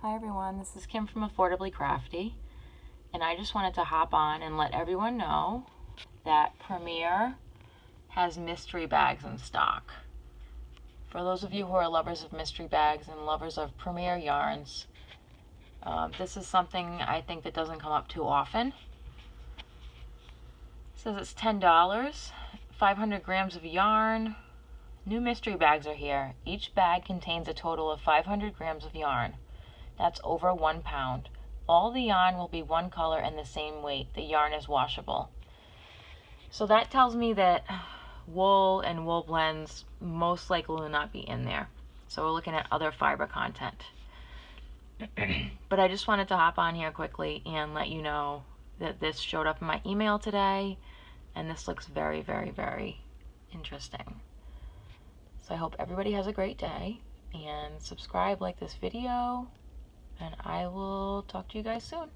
Hi everyone, this is Kim from Affordably Crafty, and I just wanted to hop on and let everyone know that Premier has mystery bags in stock. For those of you who are lovers of mystery bags and lovers of Premier yarns, this is something I think that doesn't come up too often. It says it's $10, 500 grams of yarn. New mystery bags are here. Each bag contains a total of 500 grams of yarn. That's over 1 pound. All the yarn will be one color and the same weight. The yarn is washable. So that tells me that wool and wool blends most likely will not be in there. So we're looking at other fiber content. But I just wanted to hop on here quickly and let you know that this showed up in my email today, and this looks very, very, very interesting. So I hope everybody has a great day, and subscribe, like this video, and I will talk to you guys soon.